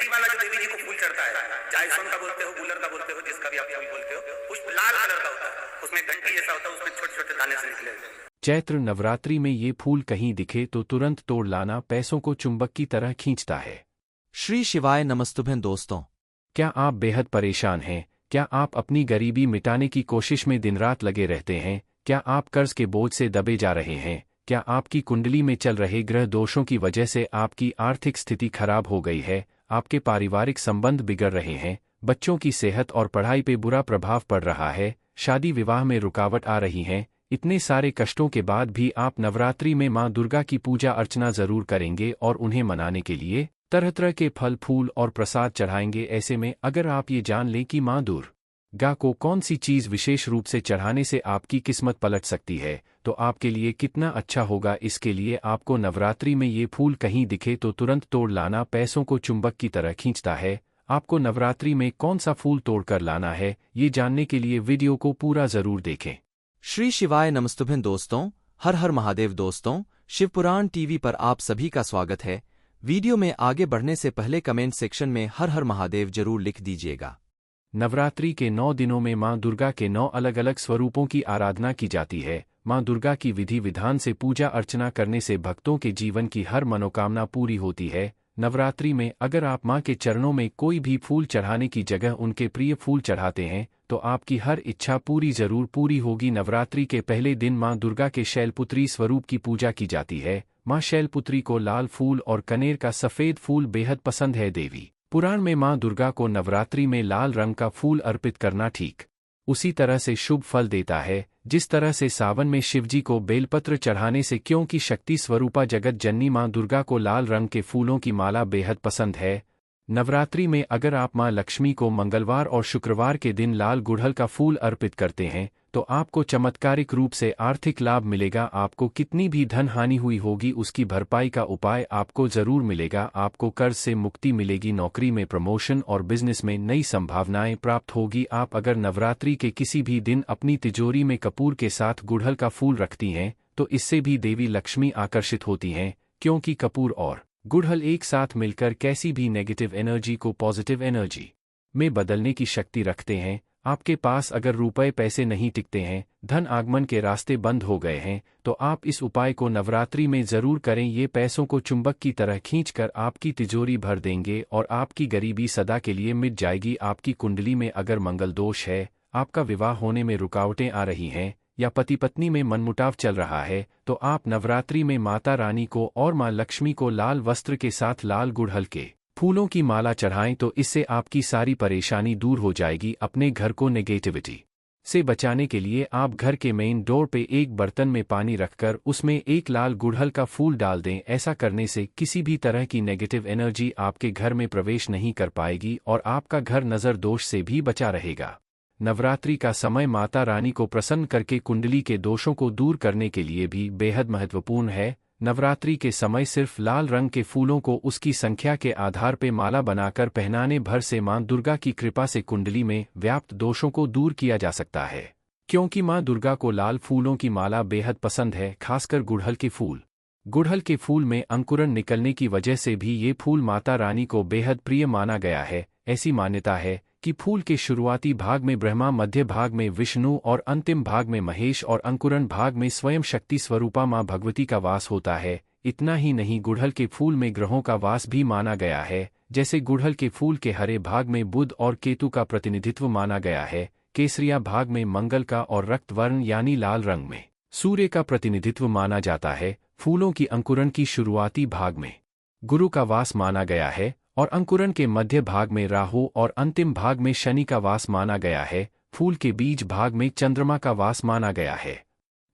घंटी वाला जो देवी जी को फूल चढ़ता है, जायसवान का बोलते हो, गुलर का बोलते हो, जिसका भी आप फूल बोलते हो, पुष्प लाल कलर का होता है, उसमें घंटी जैसा होता है, उसमें छोटे छोटे दाने से निकले हुए। चैत्र नवरात्रि में ये फूल कहीं दिखे तो तुरंत तोड़ लाना पैसों को चुंबक की तरह खींचता है। श्री शिवाय नमस्तुभ्यं दोस्तों। क्या आप बेहद परेशान हैं? क्या आप अपनी गरीबी मिटाने की कोशिश में दिन रात लगे रहते हैं? क्या आप कर्ज के बोझ से दबे जा रहे हैं? क्या आपकी कुंडली में चल रहे ग्रह दोषों की वजह से आपकी आर्थिक स्थिति खराब हो गई है? आपके पारिवारिक संबंध बिगड़ रहे हैं? बच्चों की सेहत और पढ़ाई पे बुरा प्रभाव पड़ रहा है? शादी विवाह में रुकावट आ रही है? इतने सारे कष्टों के बाद भी आप नवरात्रि में मां दुर्गा की पूजा अर्चना जरूर करेंगे और उन्हें मनाने के लिए तरह तरह के फल फूल और प्रसाद चढ़ाएंगे। ऐसे में अगर आप ये जान लें कि मां दुर्गा को कौन सी चीज विशेष रूप से चढ़ाने से आपकी किस्मत पलट सकती है, तो आपके लिए कितना अच्छा होगा। इसके लिए आपको नवरात्रि में ये फूल कहीं दिखे तो तुरंत तोड़ लाना पैसों को चुंबक की तरह खींचता है। आपको नवरात्रि में कौन सा फूल तोड़कर लाना है, ये जानने के लिए वीडियो को पूरा जरूर देखें। श्री शिवाय नमस्तुभ्यं दोस्तों। हर हर महादेव दोस्तों। शिवपुराण टीवी पर आप सभी का स्वागत है। वीडियो में आगे बढ़ने से पहले कमेंट सेक्शन में हर हर महादेव जरूर लिख दीजिएगा। नवरात्रि के 9 दिनों में मां दुर्गा के 9 अलग अलग स्वरूपों की आराधना की जाती है। मां दुर्गा की विधि विधान से पूजा अर्चना करने से भक्तों के जीवन की हर मनोकामना पूरी होती है। नवरात्रि में अगर आप मां के चरणों में कोई भी फूल चढ़ाने की जगह उनके प्रिय फूल चढ़ाते हैं तो आपकी हर इच्छा जरूर पूरी होगी। नवरात्रि के पहले दिन मां दुर्गा के शैलपुत्री स्वरूप की पूजा की जाती है। मां शैलपुत्री को लाल फूल और कनेर का सफेद फूल बेहद पसंद है। देवी पुराण में मां दुर्गा को नवरात्रि में लाल रंग का फूल अर्पित करना ठीक उसी तरह से शुभ फल देता है जिस तरह से सावन में शिवजी को बेलपत्र चढ़ाने से, क्योंकि शक्ति स्वरूपा जगत जननी मां दुर्गा को लाल रंग के फूलों की माला बेहद पसंद है। नवरात्रि में अगर आप मां लक्ष्मी को मंगलवार और शुक्रवार के दिन लाल गुड़हल का फूल अर्पित करते हैं तो आपको चमत्कारिक रूप से आर्थिक लाभ मिलेगा। आपको कितनी भी धन हानि हुई होगी उसकी भरपाई का उपाय आपको जरूर मिलेगा। आपको कर्ज से मुक्ति मिलेगी। नौकरी में प्रमोशन और बिजनेस में नई संभावनाएं प्राप्त होगी। आप अगर नवरात्रि के किसी भी दिन अपनी तिजोरी में कपूर के साथ गुड़हल का फूल रखती हैं तो इससे भी देवी लक्ष्मी आकर्षित होती हैं, क्योंकि कपूर और गुड़हल एक साथ मिलकर कैसी भी नेगेटिव एनर्जी को पॉजिटिव एनर्जी में बदलने की शक्ति रखते हैं। आपके पास अगर रुपए पैसे नहीं टिकते हैं, धन आगमन के रास्ते बंद हो गए हैं, तो आप इस उपाय को नवरात्रि में जरूर करें। ये पैसों को चुंबक की तरह खींचकर आपकी तिजोरी भर देंगे और आपकी गरीबी सदा के लिए मिट जाएगी। आपकी कुंडली में अगर मंगल दोष है, आपका विवाह होने में रुकावटें आ रही हैं या पति पत्नी में मनमुटाव चल रहा है, तो आप नवरात्रि में माता रानी को और मां लक्ष्मी को लाल वस्त्र के साथ लाल गुड़हल के फूलों की माला चढ़ाएं तो इससे आपकी सारी परेशानी दूर हो जाएगी। अपने घर को नेगेटिविटी से बचाने के लिए आप घर के मेन डोर पे एक बर्तन में पानी रखकर उसमें एक लाल गुड़हल का फूल डाल दें। ऐसा करने से किसी भी तरह की नेगेटिव एनर्जी आपके घर में प्रवेश नहीं कर पाएगी और आपका घर नजर दोष से भी बचा रहेगा। नवरात्रि का समय माता रानी को प्रसन्न करके कुंडली के दोषों को दूर करने के लिए भी बेहद महत्वपूर्ण है। नवरात्रि के समय सिर्फ लाल रंग के फूलों को उसकी संख्या के आधार पर माला बनाकर पहनाने भर से मां दुर्गा की कृपा से कुंडली में व्याप्त दोषों को दूर किया जा सकता है। क्योंकि मां दुर्गा को लाल फूलों की माला बेहद पसंद है, खासकर गुड़हल के फूल। गुड़हल के फूल में अंकुरन निकलने की वजह से भी ये फूल माता रानी को बेहद प्रिय माना गया है। ऐसी मान्यता है कि फूल के शुरुआती भाग में ब्रह्मा, मध्य भाग में विष्णु और अंतिम भाग में महेश और अंकुरन भाग में स्वयं शक्ति स्वरूपा मां भगवती का वास होता है। इतना ही नहीं, गुड़हल के फूल में ग्रहों का वास भी माना गया है। जैसे गुड़हल के फूल के हरे भाग में बुध और केतु का प्रतिनिधित्व माना गया है, केसरिया भाग में मंगल का और रक्त वर्ण यानी लाल रंग में सूर्य का प्रतिनिधित्व माना जाता है। फूलों की अंकुरन की शुरुआती भाग में गुरु का वास माना गया है और अंकुरन के मध्य भाग में राहु और अंतिम भाग में शनि का वास माना गया है। फूल के बीज भाग में चंद्रमा का वास माना गया है।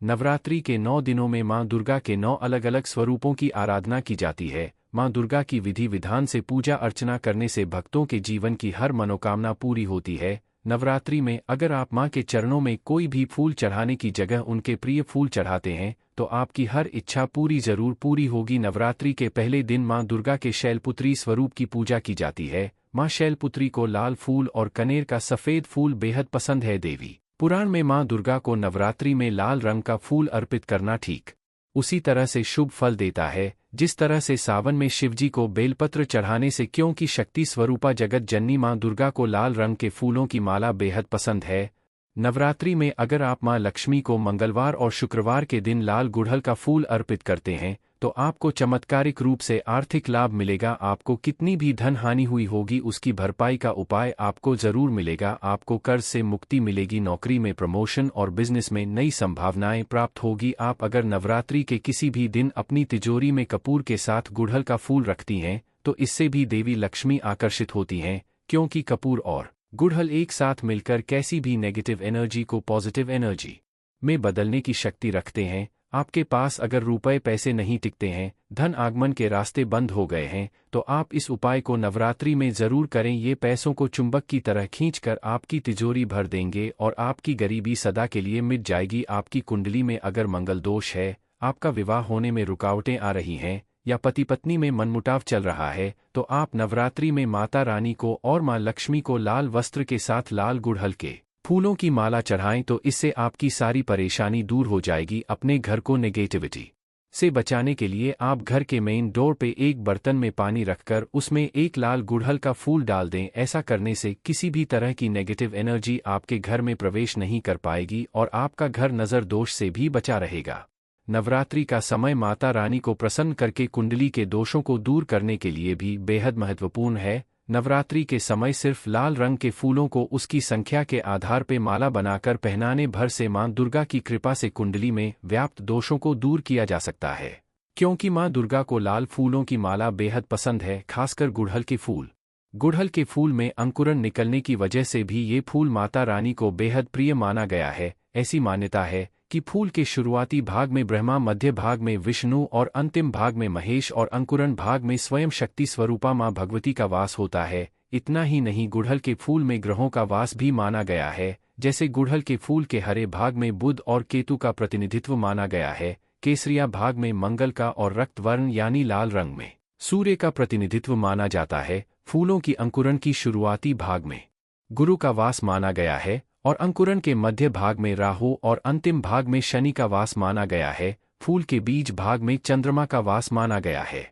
नवरात्रि के 9 दिनों में मां दुर्गा के 9 अलग अलग स्वरूपों की आराधना की जाती है। मां दुर्गा की विधि विधान से पूजा अर्चना करने से भक्तों के जीवन की हर मनोकामना पूरी होती है। नवरात्रि में अगर आप मां के चरणों में कोई भी फूल चढ़ाने की जगह उनके प्रिय फूल चढ़ाते हैं तो आपकी हर इच्छा जरूर पूरी होगी। नवरात्रि के पहले दिन मां दुर्गा के शैलपुत्री स्वरूप की पूजा की जाती है। मां शैलपुत्री को लाल फूल और कनेर का सफेद फूल बेहद पसंद है। देवी पुराण में मां दुर्गा को नवरात्रि में लाल रंग का फूल अर्पित करना ठीक उसी तरह से शुभ फल देता है जिस तरह से सावन में शिवजी को बेलपत्र चढ़ाने से, क्योंकि शक्ति स्वरूपा जगत जननी मां दुर्गा को लाल रंग के फूलों की माला बेहद पसंद है। नवरात्रि में अगर आप मां लक्ष्मी को मंगलवार और शुक्रवार के दिन लाल गुड़हल का फूल अर्पित करते हैं तो आपको चमत्कारिक रूप से आर्थिक लाभ मिलेगा। आपको कितनी भी धन हानि हुई होगी उसकी भरपाई का उपाय आपको जरूर मिलेगा। आपको कर्ज से मुक्ति मिलेगी, नौकरी में प्रमोशन और बिजनेस में नई संभावनाएं प्राप्त होगी। आप अगर नवरात्रि के किसी भी दिन अपनी तिजोरी में कपूर के साथ गुड़हल का फूल रखती हैं तो इससे भी देवी लक्ष्मी आकर्षित होती हैं, क्योंकि कपूर और गुड़हल एक साथ मिलकर कैसी भी नेगेटिव एनर्जी को पॉजिटिव एनर्जी में बदलने की शक्ति रखते हैं। आपके पास अगर रुपए पैसे नहीं टिकते हैं, धन आगमन के रास्ते बंद हो गए हैं, तो आप इस उपाय को नवरात्रि में जरूर करें। ये पैसों को चुंबक की तरह खींचकर आपकी तिजोरी भर देंगे और आपकी गरीबी सदा के लिए मिट जाएगी। आपकी कुंडली में अगर मंगल दोष है, आपका विवाह होने में रुकावटें आ रही हैं या पति पत्नी में मनमुटाव चल रहा है, तो आप नवरात्रि में माता रानी को और मां लक्ष्मी को लाल वस्त्र के साथ लाल गुड़हल के फूलों की माला चढ़ाएं तो इससे आपकी सारी परेशानी दूर हो जाएगी। अपने घर को नेगेटिविटी से बचाने के लिए आप घर के मेन डोर पे एक बर्तन में पानी रखकर उसमें एक लाल गुड़हल का फूल डाल दें। ऐसा करने से किसी भी तरह की नेगेटिव एनर्जी आपके घर में प्रवेश नहीं कर पाएगी और आपका घर नजर दोष से भी बचा रहेगा। नवरात्रि का समय माता रानी को प्रसन्न करके कुंडली के दोषों को दूर करने के लिए भी बेहद महत्वपूर्ण है। नवरात्रि के समय सिर्फ लाल रंग के फूलों को उसकी संख्या के आधार पर माला बनाकर पहनाने भर से मां दुर्गा की कृपा से कुंडली में व्याप्त दोषों को दूर किया जा सकता है। क्योंकि मां दुर्गा को लाल फूलों की माला बेहद पसंद है, खासकर गुड़हल के फूल। गुड़हल के फूल में अंकुरन निकलने की वजह से भी ये फूल माता रानी को बेहद प्रिय माना गया है। ऐसी मान्यता है कि फूल के शुरुआती भाग में ब्रह्मा, मध्य भाग में विष्णु और अंतिम भाग में महेश और अंकुरन भाग में स्वयं शक्ति स्वरूपा मां भगवती का वास होता है। इतना ही नहीं, गुड़हल के फूल में ग्रहों का वास भी माना गया है। जैसे गुड़हल के फूल के हरे भाग में बुध और केतु का प्रतिनिधित्व माना गया है, केसरिया भाग में मंगल का और रक्त वर्ण यानी लाल रंग में सूर्य का प्रतिनिधित्व माना जाता है। फूलों की अंकुरन की शुरुआती भाग में गुरु का वास माना गया है और अंकुरन के मध्य भाग में राहु और अंतिम भाग में शनि का वास माना गया है। फूल के बीज भाग में चंद्रमा का वास माना गया है।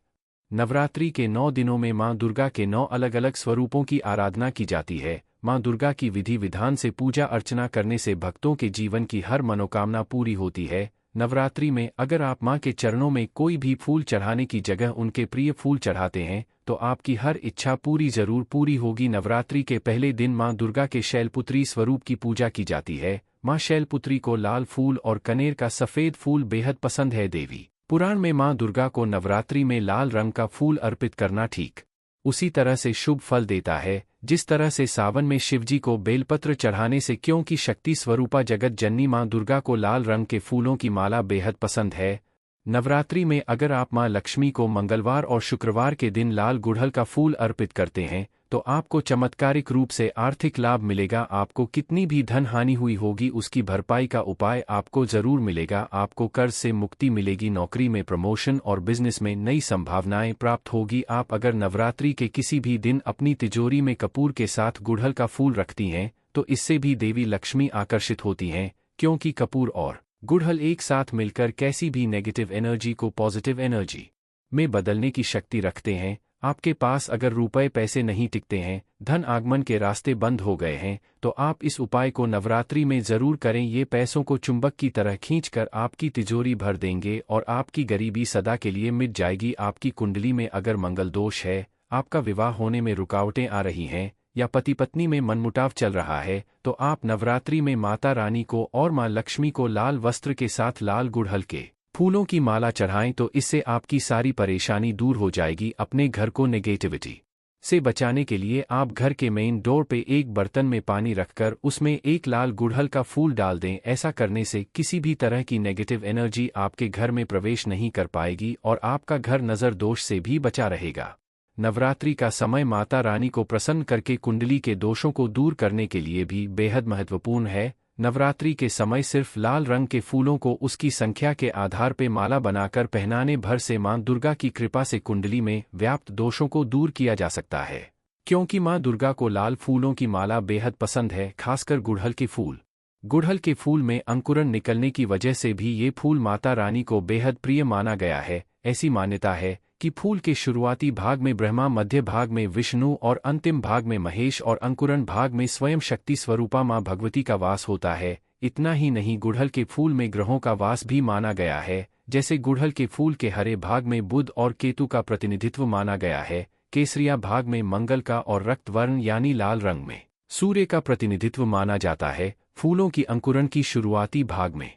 नवरात्रि के 9 दिनों में मां दुर्गा के 9 अलग अलग स्वरूपों की आराधना की जाती है। मां दुर्गा की विधि विधान से पूजा अर्चना करने से भक्तों के जीवन की हर मनोकामना पूरी होती है। नवरात्रि में अगर आप मां के चरणों में कोई भी फूल चढ़ाने की जगह उनके प्रिय फूल चढ़ाते हैं तो आपकी हर इच्छा जरूर पूरी होगी। नवरात्रि के पहले दिन मां दुर्गा के शैलपुत्री स्वरूप की पूजा की जाती है। मां शैलपुत्री को लाल फूल और कनेर का सफेद फूल बेहद पसंद है। देवी पुराण में मां दुर्गा को नवरात्रि में लाल रंग का फूल अर्पित करना ठीक उसी तरह से शुभ फल देता है जिस तरह से सावन में शिवजी को बेलपत्र चढ़ाने से, क्योंकि शक्ति स्वरूपा जगत जननी मां दुर्गा को लाल रंग के फूलों की माला बेहद पसंद है। नवरात्रि में अगर आप मां लक्ष्मी को मंगलवार और शुक्रवार के दिन लाल गुड़हल का फूल अर्पित करते हैं तो आपको चमत्कारिक रूप से आर्थिक लाभ मिलेगा। आपको कितनी भी धन हानि हुई होगी उसकी भरपाई का उपाय आपको जरूर मिलेगा। आपको कर्ज से मुक्ति मिलेगी, नौकरी में प्रमोशन और बिजनेस में नई संभावनाएं प्राप्त होगी। आप अगर नवरात्रि के किसी भी दिन अपनी तिजोरी में कपूर के साथ गुड़हल का फूल रखती हैं तो इससे भी देवी लक्ष्मी आकर्षित होती हैं, क्योंकि कपूर और गुड़हल एक साथ मिलकर कैसी भी नेगेटिव एनर्जी को पॉजिटिव एनर्जी में बदलने की शक्ति रखते हैं। आपके पास अगर रुपए पैसे नहीं टिकते हैं, धन आगमन के रास्ते बंद हो गए हैं, तो आप इस उपाय को नवरात्रि में जरूर करें। ये पैसों को चुंबक की तरह खींचकर आपकी तिजोरी भर देंगे और आपकी गरीबी सदा के लिए मिट जाएगी। आपकी कुंडली में अगर मंगल दोष है, आपका विवाह होने में रुकावटें आ रही हैं या पति पत्नी में मनमुटाव चल रहा है, तो आप नवरात्रि में माता रानी को और मां लक्ष्मी को लाल वस्त्र के साथ लाल गुड़हल के फूलों की माला चढ़ाएं तो इससे आपकी सारी परेशानी दूर हो जाएगी। अपने घर को नेगेटिविटी से बचाने के लिए आप घर के मेन डोर पे एक बर्तन में पानी रखकर उसमें एक लाल गुड़हल का फूल डाल दें। ऐसा करने से किसी भी तरह की नेगेटिव एनर्जी आपके घर में प्रवेश नहीं कर पाएगी और आपका घर नजर दोष से भी बचा रहेगा। नवरात्रि का समय माता रानी को प्रसन्न करके कुंडली के दोषों को दूर करने के लिए भी बेहद महत्वपूर्ण है। नवरात्रि के समय सिर्फ लाल रंग के फूलों को उसकी संख्या के आधार पर माला बनाकर पहनाने भर से मां दुर्गा की कृपा से कुंडली में व्याप्त दोषों को दूर किया जा सकता है। क्योंकि मां दुर्गा को लाल फूलों की माला बेहद पसंद है, खासकर गुड़हल के फूल। गुड़हल के फूल में अंकुरन निकलने की वजह से भी ये फूल माता रानी को बेहद प्रिय माना गया है। ऐसी मान्यता है कि फूल के शुरुआती भाग में ब्रह्मा, मध्य भाग में विष्णु और अंतिम भाग में महेश और अंकुरण भाग में स्वयं शक्ति स्वरूपा मां भगवती का वास होता है। इतना ही नहीं, गुड़हल के फूल में ग्रहों का वास भी माना गया है। जैसे गुड़हल के फूल के हरे भाग में बुध और केतु का प्रतिनिधित्व माना गया है, केसरिया भाग में मंगल का और रक्त वर्ण यानी लाल रंग में सूर्य का प्रतिनिधित्व माना जाता है। फूलों की अंकुरण की शुरुआती भाग में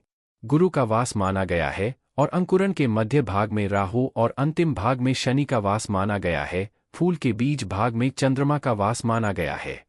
गुरु का वास माना गया है और अंकुरण के मध्य भाग में राहु और अंतिम भाग में शनि का वास माना गया है। फूल के बीज भाग में चंद्रमा का वास माना गया है।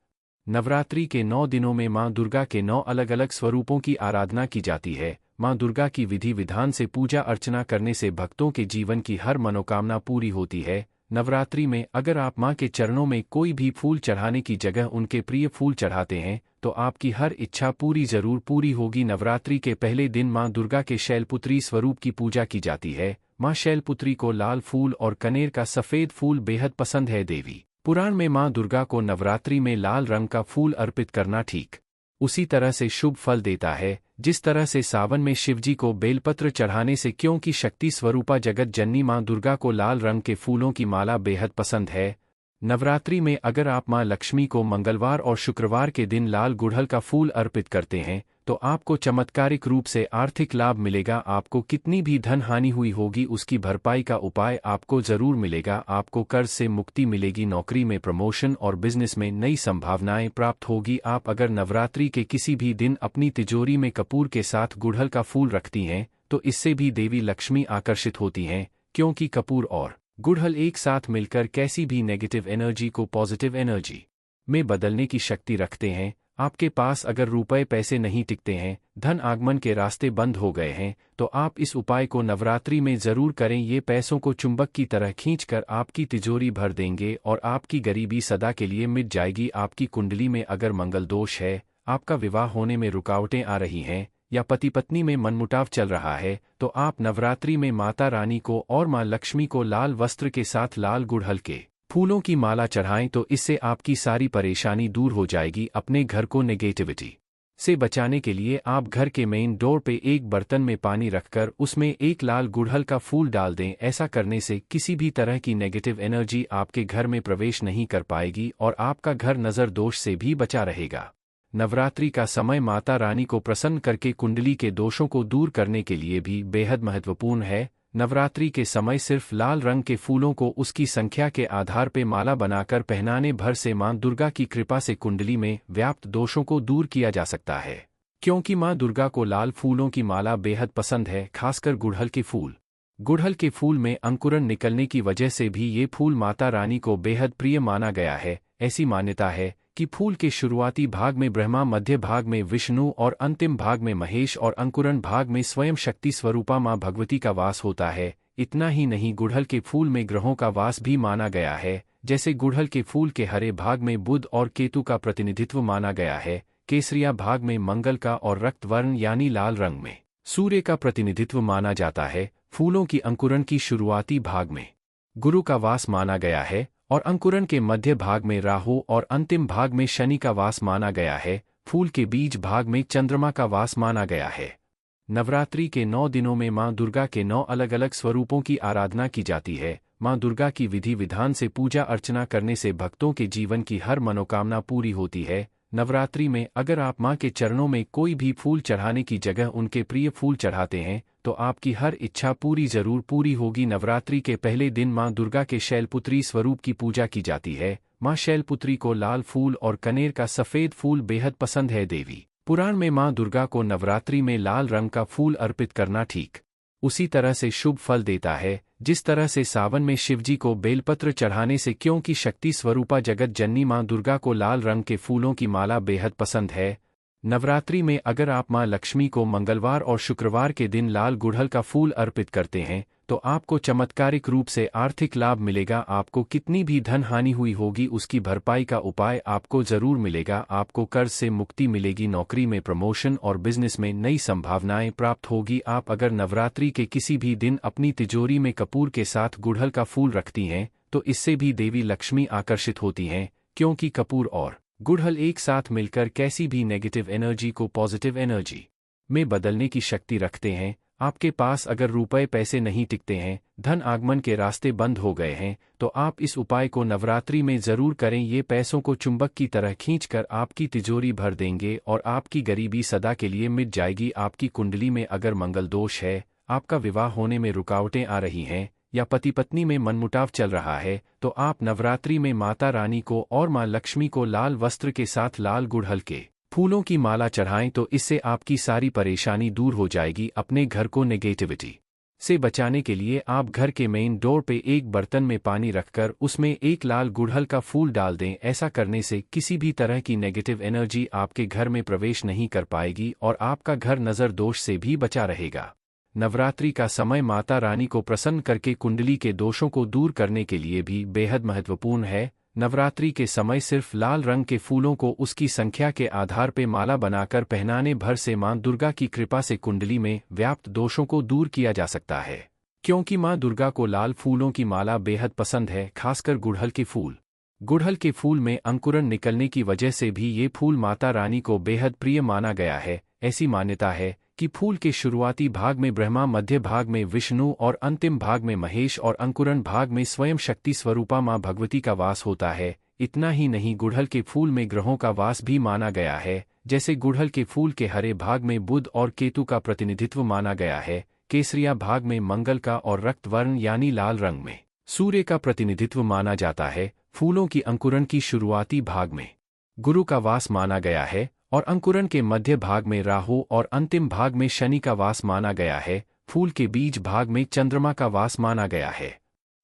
नवरात्रि के 9 दिनों में मां दुर्गा के 9 अलग अलग स्वरूपों की आराधना की जाती है। मां दुर्गा की विधि विधान से पूजा अर्चना करने से भक्तों के जीवन की हर मनोकामना पूरी होती है। नवरात्रि में अगर आप मां के चरणों में कोई भी फूल चढ़ाने की जगह उनके प्रिय फूल चढ़ाते हैं तो आपकी हर इच्छा जरूर पूरी होगी। नवरात्रि के पहले दिन मां दुर्गा के शैलपुत्री स्वरूप की पूजा की जाती है। मां शैलपुत्री को लाल फूल और कनेर का सफेद फूल बेहद पसंद है। देवी पुराण में मां दुर्गा को नवरात्रि में लाल रंग का फूल अर्पित करना ठीक उसी तरह से शुभ फल देता है जिस तरह से सावन में शिवजी को बेलपत्र चढ़ाने से, क्योंकि शक्ति स्वरूपा जगत जननी मां दुर्गा को लाल रंग के फूलों की माला बेहद पसंद है। नवरात्रि में अगर आप मां लक्ष्मी को मंगलवार और शुक्रवार के दिन लाल गुड़हल का फूल अर्पित करते हैं तो आपको चमत्कारिक रूप से आर्थिक लाभ मिलेगा। आपको कितनी भी धन हानि हुई होगी उसकी भरपाई का उपाय आपको जरूर मिलेगा। आपको कर्ज से मुक्ति मिलेगी। नौकरी में प्रमोशन और बिजनेस में नई संभावनाएं प्राप्त होगी। आप अगर नवरात्रि के किसी भी दिन अपनी तिजोरी में कपूर के साथ गुड़हल का फूल रखती हैं तो इससे भी देवी लक्ष्मी आकर्षित होती हैं, क्योंकि कपूर और गुड़हल एक साथ मिलकर कैसी भी नेगेटिव एनर्जी को पॉजिटिव एनर्जी में बदलने की शक्ति रखते हैं। आपके पास अगर रुपए पैसे नहीं टिकते हैं, धन आगमन के रास्ते बंद हो गए हैं, तो आप इस उपाय को नवरात्रि में जरूर करें। ये पैसों को चुंबक की तरह खींचकर आपकी तिजोरी भर देंगे और आपकी गरीबी सदा के लिए मिट जाएगी। आपकी कुंडली में अगर मंगल दोष है, आपका विवाह होने में रुकावटें आ रही हैं या पति पत्नी में मनमुटाव चल रहा है तो आप नवरात्रि में माता रानी को और मां लक्ष्मी को लाल वस्त्र के साथ लाल गुड़हल के फूलों की माला चढ़ाएं तो इससे आपकी सारी परेशानी दूर हो जाएगी। अपने घर को नेगेटिविटी से बचाने के लिए आप घर के मेन डोर पे एक बर्तन में पानी रखकर उसमें एक लाल गुड़हल का फूल डाल दें। ऐसा करने से किसी भी तरह की नेगेटिव एनर्जी आपके घर में प्रवेश नहीं कर पाएगी और आपका घर नजर दोष से भी बचा रहेगा। नवरात्रि का समय माता रानी को प्रसन्न करके कुंडली के दोषों को दूर करने के लिए भी बेहद महत्वपूर्ण है। नवरात्रि के समय सिर्फ लाल रंग के फूलों को उसकी संख्या के आधार पर माला बनाकर पहनाने भर से मां दुर्गा की कृपा से कुंडली में व्याप्त दोषों को दूर किया जा सकता है। क्योंकि मां दुर्गा को लाल फूलों की माला बेहद पसंद है, खासकर गुड़हल के फूल। गुड़हल के फूल में अंकुरण निकलने की वजह से भी ये फूल माता रानी को बेहद प्रिय माना गया है। ऐसी मान्यता है कि फूल के शुरुआती भाग में ब्रह्मा, मध्य भाग में विष्णु और अंतिम भाग में महेश और अंकुरण भाग में स्वयं शक्ति स्वरूपा मां भगवती का वास होता है। इतना ही नहीं, गुड़हल के फूल में ग्रहों का वास भी माना गया है। जैसे गुड़हल के फूल के हरे भाग में बुध और केतु का प्रतिनिधित्व माना गया है, केसरिया भाग में मंगल का और रक्त वर्ण यानी लाल रंग में सूर्य का प्रतिनिधित्व माना जाता है। फूलों की अंकुरण की शुरुआती भाग में गुरु का वास माना गया है और अंकुरण के मध्य भाग में राहु और अंतिम भाग में शनि का वास माना गया है। फूल के बीज भाग में चंद्रमा का वास माना गया है। नवरात्रि के 9 दिनों में मां दुर्गा के 9 अलग अलग स्वरूपों की आराधना की जाती है। मां दुर्गा की विधि विधान से पूजा अर्चना करने से भक्तों के जीवन की हर मनोकामना पूरी होती है। नवरात्रि में अगर आप मां के चरणों में कोई भी फूल चढ़ाने की जगह उनके प्रिय फूल चढ़ाते हैं तो आपकी हर इच्छा जरूर पूरी होगी। नवरात्रि के पहले दिन मां दुर्गा के शैलपुत्री स्वरूप की पूजा की जाती है। मां शैलपुत्री को लाल फूल और कनेर का सफेद फूल बेहद पसंद है। देवी पुराण में मां दुर्गा को नवरात्रि में लाल रंग का फूल अर्पित करना ठीक उसी तरह से शुभ फल देता है जिस तरह से सावन में शिवजी को बेलपत्र चढ़ाने से, क्योंकि शक्ति स्वरूपा जगत जननी मां दुर्गा को लाल रंग के फूलों की माला बेहद पसंद है। नवरात्रि में अगर आप मां लक्ष्मी को मंगलवार और शुक्रवार के दिन लाल गुड़हल का फूल अर्पित करते हैं तो आपको चमत्कारिक रूप से आर्थिक लाभ मिलेगा। आपको कितनी भी धन हानि हुई होगी उसकी भरपाई का उपाय आपको जरूर मिलेगा। आपको कर्ज से मुक्ति मिलेगी। नौकरी में प्रमोशन और बिजनेस में नई संभावनाएं प्राप्त होगी। आप अगर नवरात्रि के किसी भी दिन अपनी तिजोरी में कपूर के साथ गुड़हल का फूल रखती हैं तो इससे भी देवी लक्ष्मी आकर्षित होती हैं, क्योंकि कपूर और गुड़हल एक साथ मिलकर कैसी भी नेगेटिव एनर्जी को पॉजिटिव एनर्जी में बदलने की शक्ति रखते हैं। आपके पास अगर रुपए पैसे नहीं टिकते हैं, धन आगमन के रास्ते बंद हो गए हैं, तो आप इस उपाय को नवरात्रि में जरूर करें। ये पैसों को चुंबक की तरह खींचकर आपकी तिजोरी भर देंगे और आपकी गरीबी सदा के लिए मिट जाएगी। आपकी कुंडली में अगर मंगल दोष है, आपका विवाह होने में रुकावटें आ रही हैं, या पति पत्नी में मनमुटाव चल रहा है, तो आप नवरात्रि में माता रानी को और मां लक्ष्मी को लाल वस्त्र के साथ लाल गुड़हल के फूलों की माला चढ़ाएं, तो इससे आपकी सारी परेशानी दूर हो जाएगी। अपने घर को नेगेटिविटी से बचाने के लिए आप घर के मेन डोर पे एक बर्तन में पानी रखकर उसमें एक लाल गुड़हल का फूल डाल दें। ऐसा करने से किसी भी तरह की नेगेटिव एनर्जी आपके घर में प्रवेश नहीं कर पाएगी और आपका घर नजर दोष से भी बचा रहेगा। नवरात्रि का समय माता रानी को प्रसन्न करके कुंडली के दोषों को दूर करने के लिए भी बेहद महत्वपूर्ण है। नवरात्रि के समय सिर्फ लाल रंग के फूलों को उसकी संख्या के आधार पर माला बनाकर पहनाने भर से मां दुर्गा की कृपा से कुंडली में व्याप्त दोषों को दूर किया जा सकता है। क्योंकि मां दुर्गा को लाल फूलों की माला बेहद पसंद है, खासकर गुड़हल के फूल। गुड़हल के फूल में अंकुरन निकलने की वजह से भी ये फूल माता रानी को बेहद प्रिय माना गया है। ऐसी मान्यता है कि फूल के शुरुआती भाग में ब्रह्मा, मध्य भाग में विष्णु और अंतिम भाग में महेश और अंकुरन भाग में स्वयं शक्ति स्वरूपा मां भगवती का वास होता है। इतना ही नहीं, गुड़हल के फूल में ग्रहों का वास भी माना गया है। जैसे गुड़हल के फूल के हरे भाग में बुध और केतु का प्रतिनिधित्व माना गया है, केसरिया भाग में मंगल का और रक्त वर्ण यानी लाल रंग में सूर्य का प्रतिनिधित्व माना जाता है। फूलों की अंकुरन की शुरुआती भाग में गुरु का वास माना गया है और अंकुरन के मध्य भाग में राहु और अंतिम भाग में शनि का वास माना गया है। फूल के बीज भाग में चंद्रमा का वास माना गया है।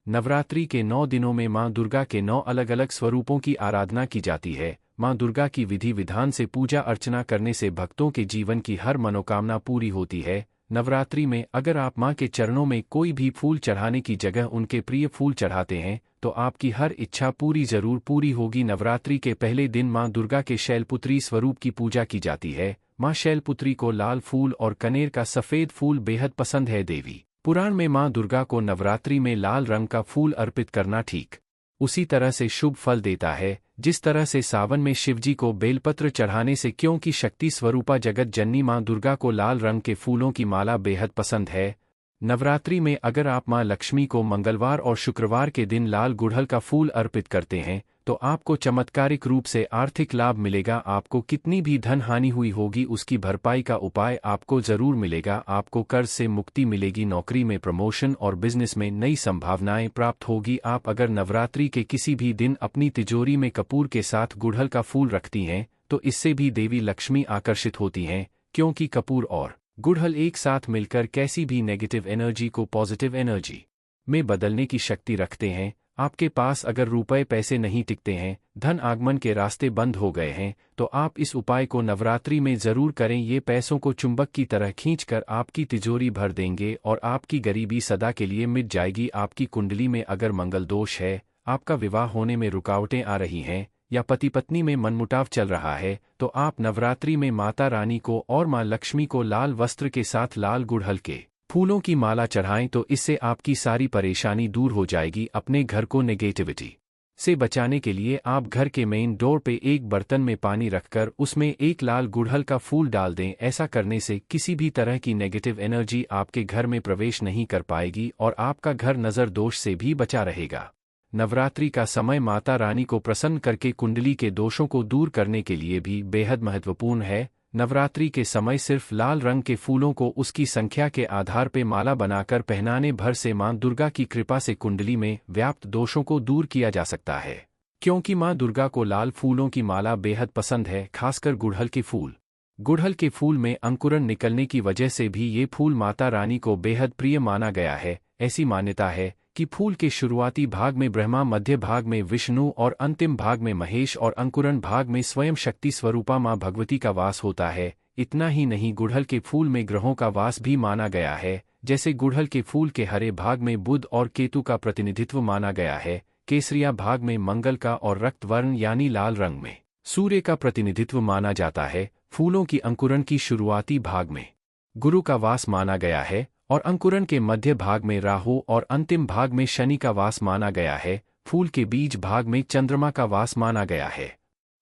नवरात्रि के 9 दिनों में मां दुर्गा के 9 अलग अलग स्वरूपों की आराधना की जाती है। मां दुर्गा की विधि विधान से पूजा अर्चना करने से भक्तों के जीवन की हर मनोकामना पूरी होती है। नवरात्रि में अगर आप मां के चरणों में कोई भी फूल चढ़ाने की जगह उनके प्रिय फूल चढ़ाते हैं, तो आपकी हर इच्छा जरूर पूरी होगी। नवरात्रि के पहले दिन मां दुर्गा के शैलपुत्री स्वरूप की पूजा की जाती है। मां शैलपुत्री को लाल फूल और कनेर का सफेद फूल बेहद पसंद है। देवी पुराण में मां दुर्गा को नवरात्रि में लाल रंग का फूल अर्पित करना ठीक उसी तरह से शुभ फल देता है जिस तरह से सावन में शिवजी को बेलपत्र चढ़ाने से, क्योंकि शक्ति स्वरूपा जगत जननी मां दुर्गा को लाल रंग के फूलों की माला बेहद पसंद है। नवरात्रि में अगर आप मां लक्ष्मी को मंगलवार और शुक्रवार के दिन लाल गुड़हल का फूल अर्पित करते हैं, तो आपको चमत्कारिक रूप से आर्थिक लाभ मिलेगा। आपको कितनी भी धन हानि हुई होगी उसकी भरपाई का उपाय आपको जरूर मिलेगा। आपको कर्ज से मुक्ति मिलेगी। नौकरी में प्रमोशन और बिजनेस में नई संभावनाएं प्राप्त होगी। आप अगर नवरात्रि के किसी भी दिन अपनी तिजोरी में कपूर के साथ गुड़हल का फूल रखती हैं, तो इससे भी देवी लक्ष्मी आकर्षित होती हैं, क्योंकि कपूर और गुड़हल एक साथ मिलकर कैसी भी नेगेटिव एनर्जी को पॉजिटिव एनर्जी में बदलने की शक्ति रखते हैं। आपके पास अगर रुपए पैसे नहीं टिकते हैं, धन आगमन के रास्ते बंद हो गए हैं, तो आप इस उपाय को नवरात्रि में जरूर करें। ये पैसों को चुंबक की तरह खींचकर आपकी तिजोरी भर देंगे और आपकी गरीबी सदा के लिए मिट जाएगी। आपकी कुंडली में अगर मंगल दोष है, आपका विवाह होने में रुकावटें आ रही हैं, या पति पत्नी में मनमुटाव चल रहा है, तो आप नवरात्रि में माता रानी को और मां लक्ष्मी को लाल वस्त्र के साथ लाल गुड़हल के फूलों की माला चढ़ाएं, तो इससे आपकी सारी परेशानी दूर हो जाएगी। अपने घर को नेगेटिविटी से बचाने के लिए आप घर के मेन डोर पे एक बर्तन में पानी रखकर उसमें एक लाल गुड़हल का फूल डाल दें। ऐसा करने से किसी भी तरह की नेगेटिव एनर्जी आपके घर में प्रवेश नहीं कर पाएगी और आपका घर नजर दोष से भी बचा रहेगा। नवरात्रि का समय माता रानी को प्रसन्न करके कुंडली के दोषों को दूर करने के लिए भी बेहद महत्वपूर्ण है। नवरात्रि के समय सिर्फ लाल रंग के फूलों को उसकी संख्या के आधार पर माला बनाकर पहनाने भर से मां दुर्गा की कृपा से कुंडली में व्याप्त दोषों को दूर किया जा सकता है। क्योंकि मां दुर्गा को लाल फूलों की माला बेहद पसंद है, खासकर गुड़हल के फूल। गुड़हल के फूल में अंकुरन निकलने की वजह से भी ये फूल माता रानी को बेहद प्रिय माना गया है। ऐसी मान्यता है कि फूल के शुरुआती भाग में ब्रह्मा, मध्य भाग में विष्णु और अंतिम भाग में महेश और अंकुरन भाग में स्वयं शक्ति स्वरूपा मां भगवती का वास होता है। इतना ही नहीं, गुड़हल के फूल में ग्रहों का वास भी माना गया है। जैसे गुड़हल के फूल के हरे भाग में बुध और केतु का प्रतिनिधित्व माना गया है, केसरिया भाग में मंगल का और रक्त वर्ण यानी लाल रंग में सूर्य का प्रतिनिधित्व माना जाता है। फूलों की अंकुरन की शुरुआती भाग में गुरु का वास माना गया है और अंकुरन के मध्य भाग में राहु और अंतिम भाग में शनि का वास माना गया है। फूल के बीज भाग में चंद्रमा का वास माना गया है।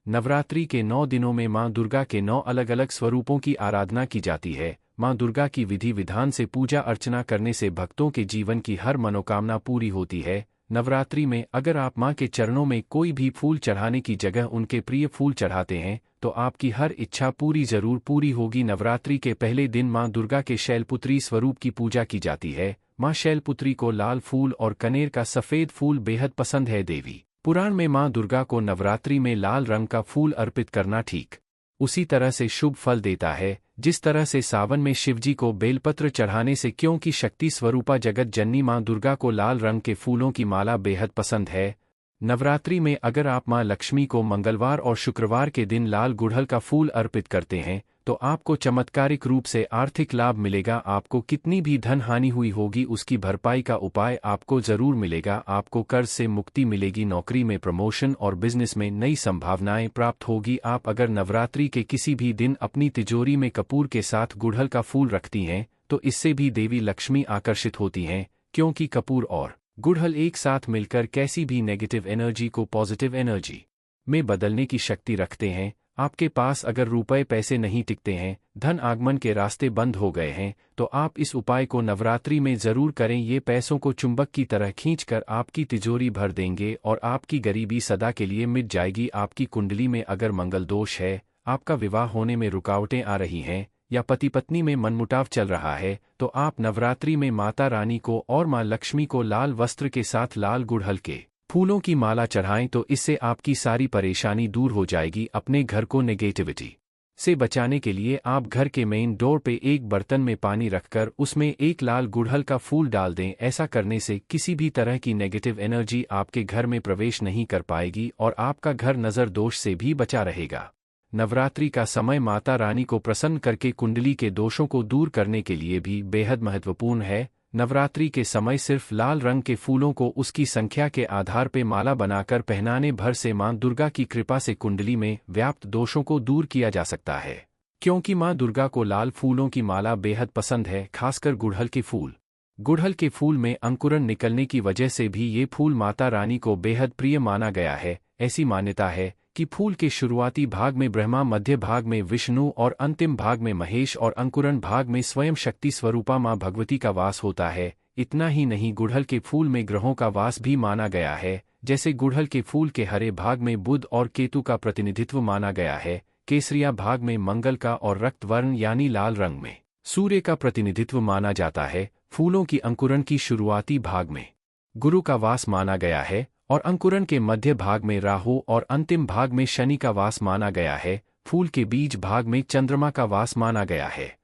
नवरात्रि के 9 दिनों में मां दुर्गा के 9 अलग अलग स्वरूपों की आराधना की जाती है। मां दुर्गा की विधि विधान से पूजा अर्चना करने से भक्तों के जीवन की हर मनोकामना पूरी होती है। नवरात्रि में अगर आप मां के चरणों में कोई भी फूल चढ़ाने की जगह उनके प्रिय फूल चढ़ाते हैं तो आपकी हर इच्छा जरूर पूरी होगी। नवरात्रि के पहले दिन मां दुर्गा के शैलपुत्री स्वरूप की पूजा की जाती है। मां शैलपुत्री को लाल फूल और कनेर का सफेद फूल बेहद पसंद है। देवी पुराण में मां दुर्गा को नवरात्रि में लाल रंग का फूल अर्पित करना ठीक उसी तरह से शुभ फल देता है जिस तरह से सावन में शिवजी को बेलपत्र चढ़ाने से, क्योंकि शक्ति स्वरूपा जगत जननी मां दुर्गा को लाल रंग के फूलों की माला बेहद पसंद है। नवरात्रि में अगर आप मां लक्ष्मी को मंगलवार और शुक्रवार के दिन लाल गुड़हल का फूल अर्पित करते हैं तो आपको चमत्कारिक रूप से आर्थिक लाभ मिलेगा। आपको कितनी भी धन हानि हुई होगी उसकी भरपाई का उपाय आपको जरूर मिलेगा। आपको कर्ज से मुक्ति मिलेगी। नौकरी में प्रमोशन और बिजनेस में नई संभावनाएं प्राप्त होगी। आप अगर नवरात्रि के किसी भी दिन अपनी तिजोरी में कपूर के साथ गुड़हल का फूल रखती हैं तो इससे भी देवी लक्ष्मी आकर्षित होती हैं, क्योंकि कपूर और गुड़हल एक साथ मिलकर कैसी भी नेगेटिव एनर्जी को पॉजिटिव एनर्जी में बदलने की शक्ति रखते हैं। आपके पास अगर रुपए पैसे नहीं टिकते हैं, धन आगमन के रास्ते बंद हो गए हैं, तो आप इस उपाय को नवरात्रि में जरूर करें। ये पैसों को चुंबक की तरह खींचकर आपकी तिजोरी भर देंगे और आपकी गरीबी सदा के लिए मिट जाएगी। आपकी कुंडली में अगर मंगल दोष है, आपका विवाह होने में रुकावटें आ रही हैं या पति पत्नी में मनमुटाव चल रहा है तो आप नवरात्रि में माता रानी को और मां लक्ष्मी को लाल वस्त्र के साथ लाल गुड़हल के फूलों की माला चढ़ाएं तो इससे आपकी सारी परेशानी दूर हो जाएगी। अपने घर को नेगेटिविटी से बचाने के लिए आप घर के मेन डोर पे एक बर्तन में पानी रखकर उसमें एक लाल गुड़हल का फूल डाल दें। ऐसा करने से किसी भी तरह की नेगेटिव एनर्जी आपके घर में प्रवेश नहीं कर पाएगी और आपका घर नजर दोष से भी बचा रहेगा। नवरात्रि का समय माता रानी को प्रसन्न करके कुंडली के दोषों को दूर करने के लिए भी बेहद महत्वपूर्ण है। नवरात्रि के समय सिर्फ लाल रंग के फूलों को उसकी संख्या के आधार पर माला बनाकर पहनाने भर से मां दुर्गा की कृपा से कुंडली में व्याप्त दोषों को दूर किया जा सकता है। क्योंकि मां दुर्गा को लाल फूलों की माला बेहद पसंद है, खासकर गुड़हल के फूल। गुड़हल के फूल में अंकुरन निकलने की वजह से भी ये फूल माता रानी को बेहद प्रिय माना गया है। ऐसी मान्यता है कि फूल के शुरुआती भाग में ब्रह्मा, मध्य भाग में विष्णु और अंतिम भाग में महेश और अंकुरन भाग में स्वयं शक्ति स्वरूपा मां भगवती का वास होता है। इतना ही नहीं, गुड़हल के फूल में ग्रहों का वास भी माना गया है। जैसे गुड़हल के फूल के हरे भाग में बुध और केतु का प्रतिनिधित्व माना गया है, केसरिया भाग में मंगल का और रक्त वर्ण यानी लाल रंग में सूर्य का प्रतिनिधित्व माना जाता है। फूलों की अंकुरन की शुरुआती भाग में गुरु का वास माना गया है और अंकुरन के मध्य भाग में राहु और अंतिम भाग में शनि का वास माना गया है। फूल के बीज भाग में चंद्रमा का वास माना गया है।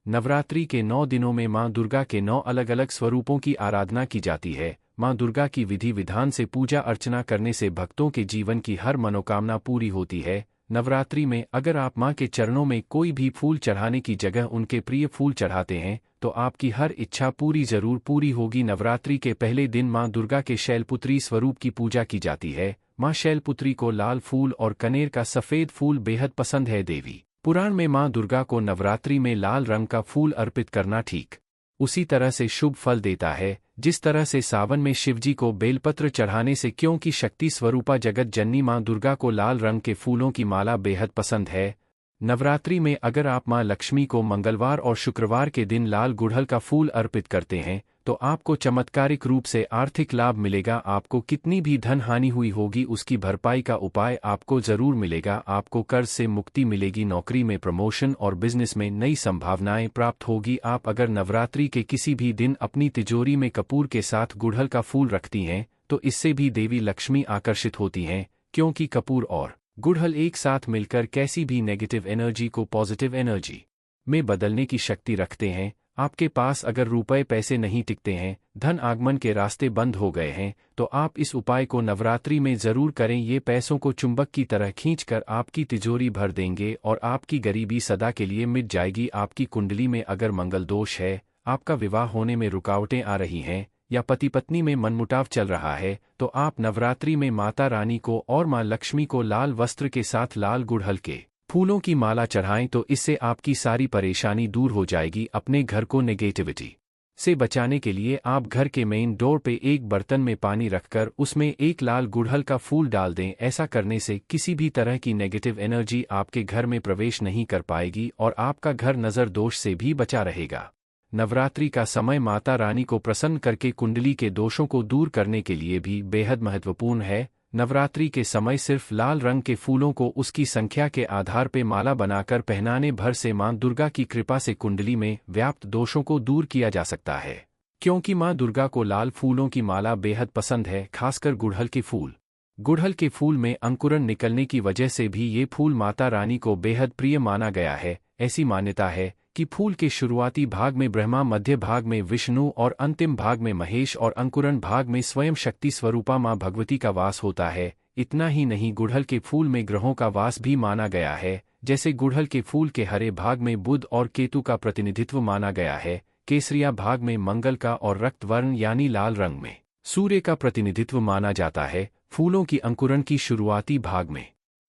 नवरात्रि के 9 दिनों में मां दुर्गा के 9 अलग अलग स्वरूपों की आराधना की जाती है। मां दुर्गा की विधि विधान से पूजा अर्चना करने से भक्तों के जीवन की हर मनोकामना पूरी होती है। नवरात्रि में अगर आप मां के चरणों में कोई भी फूल चढ़ाने की जगह उनके प्रिय फूल चढ़ाते हैं तो आपकी हर इच्छा जरूर पूरी होगी। नवरात्रि के पहले दिन मां दुर्गा के शैलपुत्री स्वरूप की पूजा की जाती है। मां शैलपुत्री को लाल फूल और कनेर का सफेद फूल बेहद पसंद है। देवी पुराण में मां दुर्गा को नवरात्रि में लाल रंग का फूल अर्पित करना ठीक उसी तरह से शुभ फल देता है जिस तरह से सावन में शिवजी को बेलपत्र चढ़ाने से, क्योंकि शक्ति स्वरूपा जगत जननी मां दुर्गा को लाल रंग के फूलों की माला बेहद पसंद है। नवरात्रि में अगर आप मां लक्ष्मी को मंगलवार और शुक्रवार के दिन लाल गुड़हल का फूल अर्पित करते हैं तो आपको चमत्कारिक रूप से आर्थिक लाभ मिलेगा। आपको कितनी भी धन हानि हुई होगी उसकी भरपाई का उपाय आपको जरूर मिलेगा। आपको कर्ज से मुक्ति मिलेगी। नौकरी में प्रमोशन और बिजनेस में नई संभावनाएं प्राप्त होगी। आप अगर नवरात्रि के किसी भी दिन अपनी तिजोरी में कपूर के साथ गुड़हल का फूल रखती हैं तो इससे भी देवी लक्ष्मी आकर्षित होती हैं, क्योंकि कपूर और गुड़हल एक साथ मिलकर कैसी भी नेगेटिव एनर्जी को पॉजिटिव एनर्जी में बदलने की शक्ति रखते हैं। आपके पास अगर रुपए पैसे नहीं टिकते हैं, धन आगमन के रास्ते बंद हो गए हैं, तो आप इस उपाय को नवरात्रि में जरूर करें। ये पैसों को चुंबक की तरह खींचकर आपकी तिजोरी भर देंगे और आपकी गरीबी सदा के लिए मिट जाएगी। आपकी कुंडली में अगर मंगल दोष है, आपका विवाह होने में रुकावटें आ रही हैं या पति पत्नी में मनमुटाव चल रहा है तो आप नवरात्रि में माता रानी को और मां लक्ष्मी को लाल वस्त्र के साथ लाल गुड़हल के फूलों की माला चढ़ाएं तो इससे आपकी सारी परेशानी दूर हो जाएगी। अपने घर को नेगेटिविटी से बचाने के लिए आप घर के मेन डोर पे एक बर्तन में पानी रखकर उसमें एक लाल गुड़हल का फूल डाल दें। ऐसा करने से किसी भी तरह की नेगेटिव एनर्जी आपके घर में प्रवेश नहीं कर पाएगी और आपका घर नज़र दोष से भी बचा रहेगा। नवरात्रि का समय माता रानी को प्रसन्न करके कुंडली के दोषों को दूर करने के लिए भी बेहद महत्वपूर्ण है। नवरात्रि के समय सिर्फ लाल रंग के फूलों को उसकी संख्या के आधार पर माला बनाकर पहनाने भर से मां दुर्गा की कृपा से कुंडली में व्याप्त दोषों को दूर किया जा सकता है। क्योंकि मां दुर्गा को लाल फूलों की माला बेहद पसंद है, खासकर गुड़हल के फूल। गुड़हल के फूल में अंकुरन निकलने की वजह से भी ये फूल माता रानी को बेहद प्रिय माना गया है। ऐसी मान्यता है कि फूल के शुरुआती भाग में ब्रह्मा, मध्य भाग में विष्णु और अंतिम भाग में महेश और अंकुरन भाग में स्वयं शक्ति स्वरूपा मां भगवती का वास होता है। इतना ही नहीं, गुड़हल के फूल में ग्रहों का वास भी माना गया है। जैसे गुड़हल के फूल के हरे भाग में बुध और केतु का प्रतिनिधित्व माना गया है, केसरिया भाग में मंगल का और रक्त वर्ण यानी लाल रंग में सूर्य का प्रतिनिधित्व माना जाता है। फूलों की अंकुरन की शुरुआती भाग में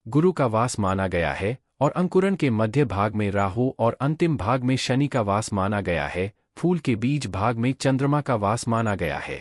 गुरु का वास माना गया है और अंकुरन के मध्य भाग में राहु और अंतिम भाग में शनि का वास माना गया है। फूल के बीज भाग में चंद्रमा का वास माना गया है।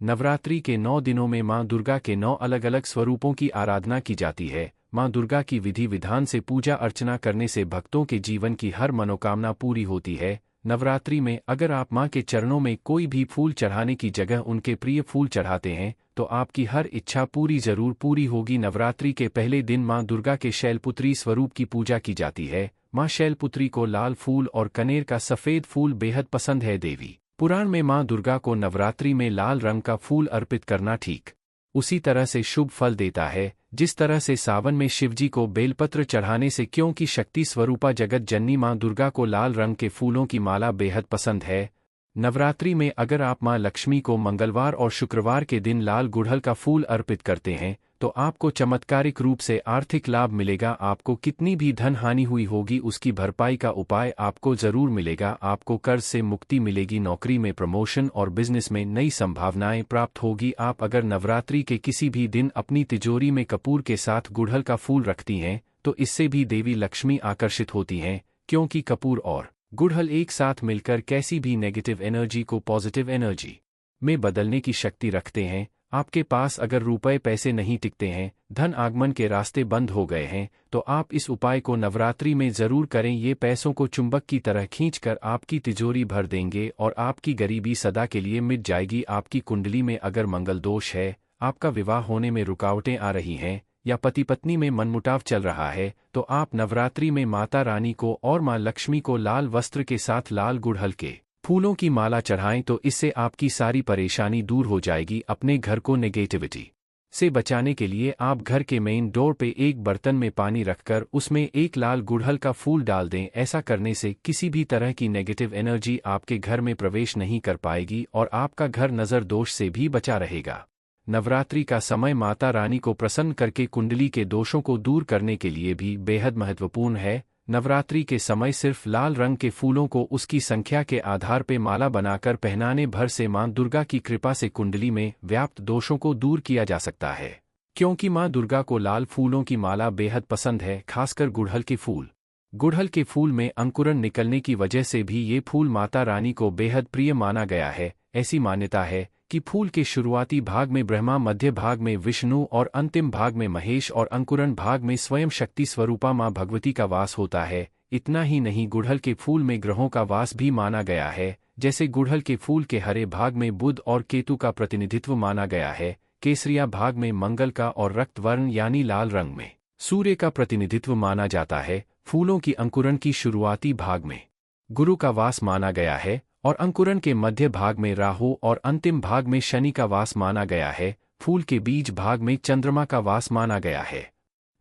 नवरात्रि के 9 दिनों में मां दुर्गा के 9 अलग अलग स्वरूपों की आराधना की जाती है। मां दुर्गा की विधि विधान से पूजा अर्चना करने से भक्तों के जीवन की हर मनोकामना पूरी होती है। नवरात्रि में अगर आप मां के चरणों में कोई भी फूल चढ़ाने की जगह उनके प्रिय फूल चढ़ाते हैं तो आपकी हर इच्छा जरूर पूरी होगी। नवरात्रि के पहले दिन मां दुर्गा के शैलपुत्री स्वरूप की पूजा की जाती है। मां शैलपुत्री को लाल फूल और कनेर का सफेद फूल बेहद पसंद है। देवी पुराण में मां दुर्गा को नवरात्रि में लाल रंग का फूल अर्पित करना ठीक उसी तरह से शुभ फल देता है जिस तरह से सावन में शिवजी को बेलपत्र चढ़ाने से, क्योंकि शक्ति स्वरूपा जगत जननी मां दुर्गा को लाल रंग के फूलों की माला बेहद पसंद है। नवरात्रि में अगर आप मां लक्ष्मी को मंगलवार और शुक्रवार के दिन लाल गुड़हल का फूल अर्पित करते हैं तो आपको चमत्कारिक रूप से आर्थिक लाभ मिलेगा। आपको कितनी भी धन हानि हुई होगी उसकी भरपाई का उपाय आपको जरूर मिलेगा। आपको कर्ज से मुक्ति मिलेगी। नौकरी में प्रमोशन और बिजनेस में नई संभावनाएं प्राप्त होगी। आप अगर नवरात्रि के किसी भी दिन अपनी तिजोरी में कपूर के साथ गुड़हल का फूल रखती हैं तो इससे भी देवी लक्ष्मी आकर्षित होती हैं, क्योंकि कपूर और गुड़हल एक साथ मिलकर कैसी भी नेगेटिव एनर्जी को पॉजिटिव एनर्जी में बदलने की शक्ति रखते हैं। आपके पास अगर रुपए पैसे नहीं टिकते हैं, धन आगमन के रास्ते बंद हो गए हैं, तो आप इस उपाय को नवरात्रि में जरूर करें। ये पैसों को चुंबक की तरह खींचकर आपकी तिजोरी भर देंगे और आपकी गरीबी सदा के लिए मिट जाएगी। आपकी कुंडली में अगर मंगल दोष है, आपका विवाह होने में रुकावटें आ रही हैं या पति पत्नी में मनमुटाव चल रहा है तो आप नवरात्रि में माता रानी को और मां लक्ष्मी को लाल वस्त्र के साथ लाल गुड़हल के फूलों की माला चढ़ाएं तो इससे आपकी सारी परेशानी दूर हो जाएगी। अपने घर को नेगेटिविटी से बचाने के लिए आप घर के मेन डोर पे एक बर्तन में पानी रखकर उसमें एक लाल गुड़हल का फूल डाल दें। ऐसा करने से किसी भी तरह की नेगेटिव एनर्जी आपके घर में प्रवेश नहीं कर पाएगी और आपका घर नज़र दोष से भी बचा रहेगा। नवरात्रि का समय माता रानी को प्रसन्न करके कुंडली के दोषों को दूर करने के लिए भी बेहद महत्वपूर्ण है। नवरात्रि के समय सिर्फ लाल रंग के फूलों को उसकी संख्या के आधार पर माला बनाकर पहनाने भर से मां दुर्गा की कृपा से कुंडली में व्याप्त दोषों को दूर किया जा सकता है। क्योंकि मां दुर्गा को लाल फूलों की माला बेहद पसंद है, खासकर गुड़हल के फूल। गुड़हल के फूल में अंकुरन निकलने की वजह से भी ये फूल माता रानी को बेहद प्रिय माना गया है। ऐसी मान्यता है कि फूल के शुरुआती भाग में ब्रह्मा, मध्य भाग में विष्णु और अंतिम भाग में महेश और अंकुरन भाग में स्वयं शक्ति स्वरूपा मां भगवती का वास होता है। इतना ही नहीं, गुड़हल के फूल में ग्रहों का वास भी माना गया है। जैसे गुड़हल के फूल के हरे भाग में बुध और केतु का प्रतिनिधित्व माना गया है, केसरिया भाग में मंगल का और रक्त वर्ण यानी लाल रंग में सूर्य का प्रतिनिधित्व माना जाता है। फूलों की अंकुरन की शुरुआती भाग में गुरु का वास माना गया है और अंकुरन के मध्य भाग में राहु और अंतिम भाग में शनि का वास माना गया है। फूल के बीज भाग में चंद्रमा का वास माना गया है।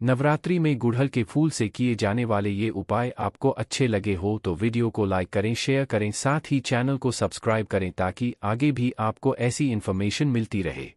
नवरात्रि में गुड़हल के फूल से किए जाने वाले ये उपाय आपको अच्छे लगे हो तो वीडियो को लाइक करें, शेयर करें, साथ ही चैनल को सब्सक्राइब करें ताकि आगे भी आपको ऐसी इन्फॉर्मेशन मिलती रहे।